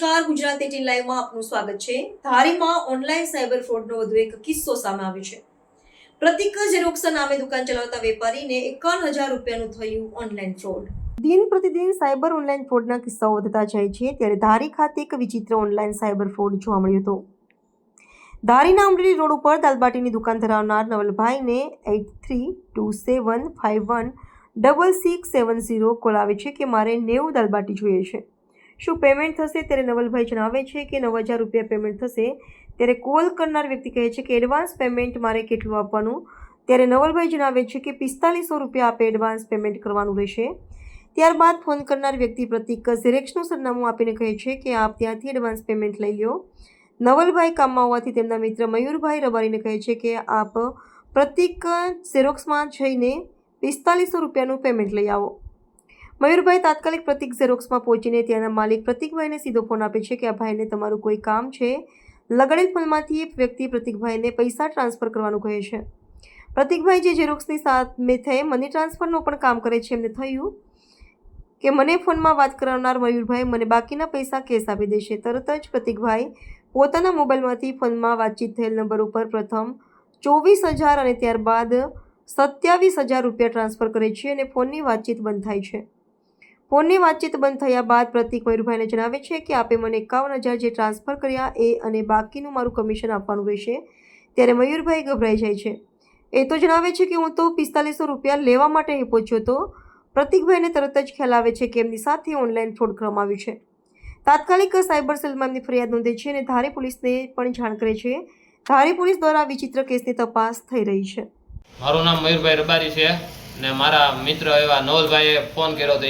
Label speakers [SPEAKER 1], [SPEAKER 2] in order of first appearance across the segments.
[SPEAKER 1] નમસ્કાર, ગુજરાત 18 લાઈવમાં આપનું સ્વાગત છે। ધારીમાં ઓનલાઈન સાયબર ફ્રોડનો વધુ એક કિસ્સો સામે આવ્યો છે। પ્રતિક ઝેરોક્સ નામે દુકાન ચલાવતા વેપારીને 51,000 રૂપિયાનું થયું ઓનલાઈન ફ્રોડ। દિન પ્રતિદિન સાયબર ઓનલાઈન ફ્રોડના કિસ્સાઓ વધતા જાય છે, ત્યારે ધારી ખાતે એક વિચિત્ર ઓનલાઈન સાયબર ફ્રોડ જોવા મળ્યો હતો। ધારીના અમરેલી રોડ ઉપર દાલબાટીની દુકાન ધરાવનાર નવલભાઈને 8327516670 કોલ આવે છે કે મારે 90 દાલબાટી જોઈએ છે, શું પેમેન્ટ થશે? ત્યારે નવલભાઈ જણાવે છે કે 9,000 રૂપિયા પેમેન્ટ થશે। ત્યારે કોલ કરનાર વ્યક્તિ કહે છે કે એડવાન્સ પેમેન્ટ મારે કેટલું આપવાનું? ત્યારે નવલભાઈ જણાવે છે કે 4500 રૂપિયા આપે એડવાન્સ પેમેન્ટ કરવાનું રહેશે। ત્યારબાદ ફોન કરનાર વ્યક્તિ પ્રતિક ઝેરોક્સનું સરનામું આપીને કહે છે કે આપ ત્યાંથી એડવાન્સ પેમેન્ટ લઈ લો। નવલભાઈ કામમાં હોવાથી તેમના મિત્ર મયુરભાઈ રબારીને કહે છે કે આપ પ્રતિક ઝેરોક્સમાં જઈને 4500 રૂપિયાનું પેમેન્ટ લઈ આવો। મયુરભાઈ તાત્કાલિક પ્રતિક ઝેરોક્સમાં પહોંચીને ત્યાંના માલિક પ્રતિકભાઈને સીધો ફોન આપે છે કે આ ભાઈને તમારું કોઈ કામ છે। લગાડેલ ફોનમાંથી એક વ્યક્તિ પ્રતિકભાઈને પૈસા ટ્રાન્સફર કરવાનું કહે છે। પ્રતિકભાઈ જે ઝેરોક્સની સાથે મની ટ્રાન્સફરનું પણ કામ કરે છે, એમને થયું કે મને ફોનમાં વાત કરાવનાર મયુરભાઈ મને બાકીના પૈસા કેશ આપી દેશે। તરત જ પ્રતિકભાઈ પોતાના મોબાઈલમાંથી ફોનમાં વાતચીત થયેલ નંબર ઉપર પ્રથમ 24,000 અને ત્યારબાદ 27,000 રૂપિયા ટ્રાન્સફર કરે છે અને ફોનની વાતચીત બંધ થાય છે। ફોનની વાતચીત બંધ થયા બાદ પ્રતિક મયુરભાઈને જણાવે છે કે આપે મને 51,000 જે ટ્રાન્સફર કર્યા એ અને બાકીનું મારું કમિશન આપવાનું રહેશે। ત્યારે મયુરભાઈ ગભરાઈ જાય છે। એ તો જણાવે છે કે હું તો 4500 રૂપિયા લેવા માટે અહીં પહોંચ્યો હતો। પ્રતિકભાઈને તરત જ ખ્યાલ આવે છે કે એમની સાથે ઓનલાઈન ફ્રોડ કરવામાં આવ્યું છે। તાત્કાલિક સાયબર સેલમાં એમની ફરિયાદ નોંધે છે અને ધારી પોલીસને પણ જાણ કરે છે। ધારી પોલીસ દ્વારા વિચિત્ર કેસની તપાસ થઈ રહી છે।
[SPEAKER 2] મારું નામ મયુરભાઈ રબારી છે ને મારા મિત્ર એવા નવલભાઈએ ફોન કર્યો હતો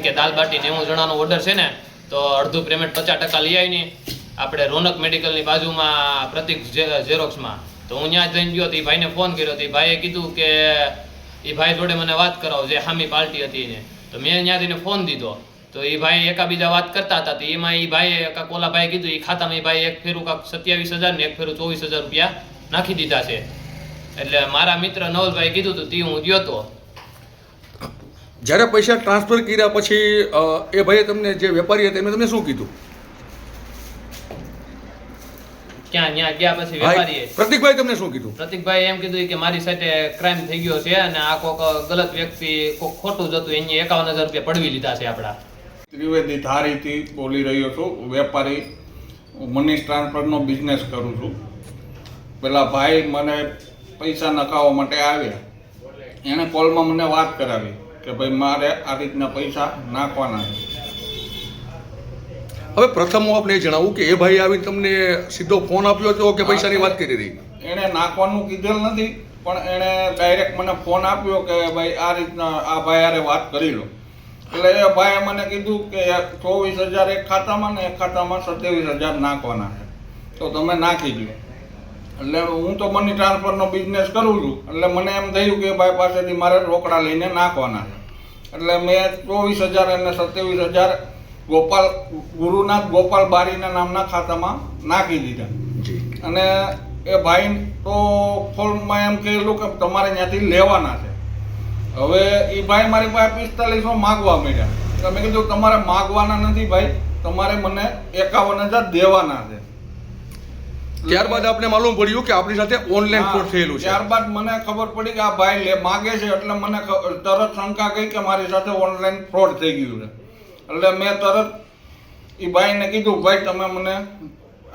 [SPEAKER 2] કે દાલબાટી 90 જણાનો ઓર્ડર છે ને, તો અડધું પેમેન્ટ 50% લઈ આવીને આપણે રોનક મેડિકલની બાજુમાં પ્રતિક ઝેરોક્સમાં, તો હું ત્યાં જઈને ગયો તો એ ભાઈને ફોન કર્યો તો એ ભાઈએ કીધું કે એ ભાઈ જોડે મને વાત કરાવો જે હામી પાર્ટી હતી એને, તો મેં ત્યાં જઈને ફોન દીધો તો એ ભાઈ એકાબીજા વાત કરતા હતા, તો એમાં એ ભાઈએ ઓલા ભાઈએ કીધું એ ખાતામાં એ ભાઈ એક ફેરું કાંક 27,000 ને એક ફેરું 24,000 રૂપિયા નાખી દીધા છે। એટલે મારા મિત્ર નવલભાઈ કીધું હતું તે હું ગયો હતો।
[SPEAKER 3] જ્યારે પૈસા ટ્રાન્સફર કર્યા પછી એ ભાઈએ તમને જે વેપારી હતા એમને તમને શું કીધું?
[SPEAKER 2] ક્યાં ત્યાં ગયા પછી વેપારીએ
[SPEAKER 3] પ્રતિકભાઈ તમને શું કીધું?
[SPEAKER 2] પ્રતિકભાઈ એમ કીધું કે મારી સાથે ક્રાઇમ થઈ ગયો છે અને આ કોઈક ગલત વ્યક્તિ કોઈક ખોટું જ હતું, એને 51,000 રૂપિયા પડવી લીધા છે આપણા।
[SPEAKER 4] ત્રિવેદી ધારીથી બોલી રહ્યો છું, વેપારી મની ટ્રાન્સફરનો બિઝનેસ કરું છું। પેલા ભાઈ મને પૈસા નખાવવા માટે આવ્યા, એણે કોલમાં મને વાત કરાવી કે ભાઈ મારે આ રીતના પૈસા નાખવાના છે।
[SPEAKER 3] હવે પ્રથમ હું આપણે એ જણાવું કે એ ભાઈ આવીને તમને સીધો ફોન આપ્યો હતો કે પૈસાની વાત કરી હતી?
[SPEAKER 4] એણે નાખવાનું કીધેલ નથી, પણ એણે ડાયરેક્ટ મને ફોન આપ્યો કે ભાઈ આ રીતના આ ભાઈ હારે વાત કરી લો। એટલે એ ભાઈએ મને કીધું કે 24,000 એક ખાતામાં ને એક ખાતામાં 27,000 નાખવાના છે, તો તમે નાખી દો। એટલે હું તો મની ટ્રાન્સફરનો બિઝનેસ કરું છું, એટલે મને એમ થયું કે ભાઈ પાસેથી મારે રોકડા લઈને નાખવાના છે। એટલે મેં 24,000 અને 27,000 ગુરુનાથ ગોપાલ બારીના નામના ખાતામાં નાખી દીધા। અને એ ભાઈ તો ફોનમાં એમ કહેલું કે તમારે ત્યાંથી લેવાના છે। હવે એ ભાઈ મારી પાસે 4500 માગવા માંડ્યા, તો મેં કીધું તમારે માગવાના નથી ભાઈ, તમારે મને 51,000 દેવાના છે।
[SPEAKER 3] ત્યારબાદ આપણે માલુમ પડ્યું કે આપણી સાથે ઓનલાઈન ફ્રોડ થયેલું છે।
[SPEAKER 4] ત્યારબાદ મને ખબર પડી કે આ ભાઈ માગે છે, એટલે મને તરત શંકા ગઈ કે મારી સાથે ઓનલાઈન ફ્રોડ થઈ ગયું છે। એટલે મેં તરત એ ભાઈને કીધું ભાઈ તમે મને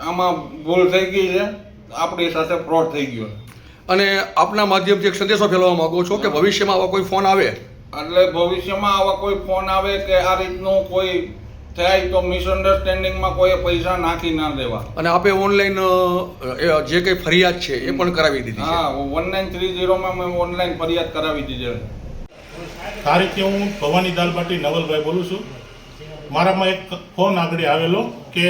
[SPEAKER 4] આમાં ભૂલ થઈ ગઈ છે, આપણી સાથે ફ્રોડ થઈ ગયો છે।
[SPEAKER 3] અને આપના માધ્યમથી એક સંદેશો ફેલાવવા માંગો છો કે ભવિષ્યમાં આવા કોઈ ફોન આવે,
[SPEAKER 4] એટલે ભવિષ્યમાં આવા કોઈ ફોન આવે કે આ રીતનું કોઈ થાય તો મિસઅન્ડરસ્ટેન્ડિંગમાં કોઈ પૈસા નાખી ના દેવા।
[SPEAKER 3] અને આપે ઓનલાઈન જે કંઈ ફરિયાદ છે એ પણ કરાવી દીધી છે?
[SPEAKER 4] હા, 1930 મેં ઓનલાઈન ફરિયાદ કરાવી દીધી છે।
[SPEAKER 5] તારીખથી હું ભવાની દાલબાટી નવલભાઈ બોલું છું। મારામાં એક ફોન આગળ આવેલો કે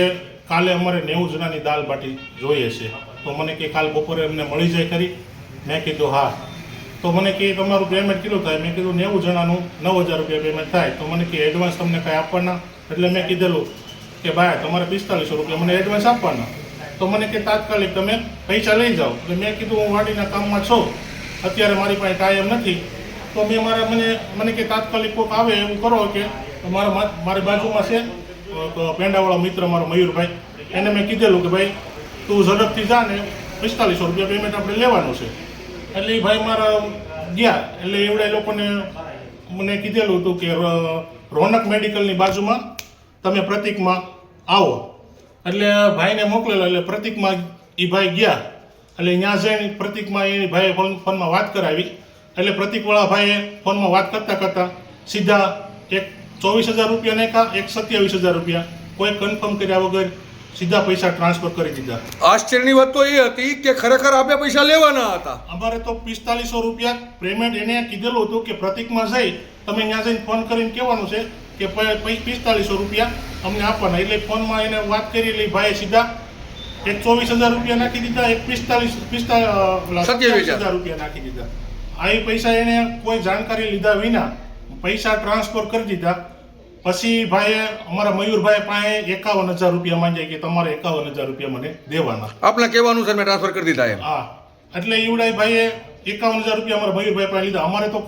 [SPEAKER 5] કાલે અમારે 90 જણાની દાલબાટી જોઈએ છે, તો મને કે કાલ બપોરે એમને મળી જાય ખરી? મેં કીધું હા। તો મને કે તમારું પેમેન્ટ કેટલું થાય? મેં કીધું 90 જણાનું 9,000 રૂપિયા પેમેન્ટ થાય। તો મને કે એડવાન્સ તમને કાંઈ આપવાના? એટલે મેં કીધેલું કે ભાઈ તમારે 4500 રૂપિયા મને એડવાન્સ આપવાના। તો મને કે તાત્કાલિક તમે પૈસા લઈ જાઓ। એટલે મેં કીધું હું વાડીના કામમાં છું, અત્યારે મારી પાસે ટાઈમ નથી, તો મેં મને કે તાત્કાલિક કોઈક આવે એવું કરો કે મારી બાજુમાં છે પેંડાવાળો મિત્ર મારો મયુરભાઈ, એને મેં કીધેલું કે ભાઈ તું ઝડપથી જા ને 4500 રૂપિયા પેમેન્ટ આપણે લેવાનું છે. એટલે એ ભાઈ મારા ગયા, એટલે એવડા લોકોને મને કીધેલું હતું કે રોનક મેડિકલની બાજુમાં તમે પ્રતિકમાં આવો. એટલે ભાઈને મોકલેલો, એટલે પ્રતિકમાં એ ભાઈ ગયા. એટલે ત્યાં જઈને પ્રતિકમાં એ ભાઈએ ફોનમાં વાત કરાવી. એટલે પ્રતિકવાળા ભાઈએ ફોનમાં વાત કરતાં કરતાં સીધા એક 24,000 રૂપિયા નાખ્યા, એક 27,000 રૂપિયા, કોઈ કન્ફર્મ કર્યા વગર સીધા પૈસા ટ્રાન્સફર કરી દીધા.
[SPEAKER 3] આશ્ચર્યની વાત તો એ હતી કે ખરેખર આપણે પૈસા લેવાના હતા.
[SPEAKER 5] અમારે તો 4500 રૂપિયા પેમેન્ટ એને કીધેલું હતું કે પ્રતિકમાં જઈ તમે ત્યાં જઈને ફોન કરીને કહેવાનું છે કે 4500 રૂપિયા અમને આપવાના. એટલે ફોનમાં એને વાત કરી, એટલે ભાઈએ સીધા એક 24,000 રૂપિયા નાખી દીધા, એક 27,000 રૂપિયા નાખી દીધા. આ પૈસા એને કોઈ જાણકારી લીધા વિના પૈસા ટ્રાન્સફર કરી દીધા. પછી ભાઈએ અમારા મયુરભાઈ પાસે 51,000 રૂપિયા માંગ્યા કે તમારે 51,000 રૂપિયા મને દેવાના.
[SPEAKER 3] આપણે કહેવાનું સર મેં ટ્રાન્સફર કરી દીધા એમ.
[SPEAKER 5] હા, એટલે ઈવડાઈ ભાઈએ 51,000 રૂપિયા અમારા મયુરભાઈ પાસે લીધા. અમારે તો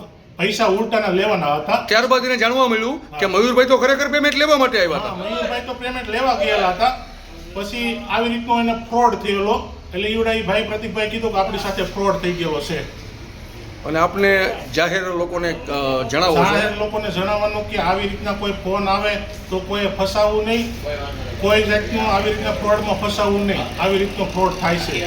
[SPEAKER 5] પૈસા ઉલટાના લેવાના હતા.
[SPEAKER 3] ત્યારબાદ એને જાણવા મળ્યું કે મયુરભાઈ તો ખરેખર પેમેન્ટ લેવા માટે આવ્યા
[SPEAKER 5] હા,
[SPEAKER 3] હતા.
[SPEAKER 5] મયુરભાઈ તો પેમેન્ટ લેવા ગયેલા હતા. પછી આવી રીતનો એને ફ્રોડ થયેલો. એટલે ઈવડાઈ ભાઈ પ્રતિકભાઈ કીધું કે આપણી સાથે ફ્રોડ થઈ ગયેલો છે.
[SPEAKER 3] અને આપને જાહેર લોકોને જણાવો છો
[SPEAKER 5] જાહેર લોકોને જણાવવાનું કે આવી રીતના કોઈ ફોન આવે તો કોઈ ફસાવવું નહીં, કોઈ જાતનું આવી રીતના ફ્રોડમાં ફસાવવું નહીં. આવી રીતનો ફ્રોડ થાય છે.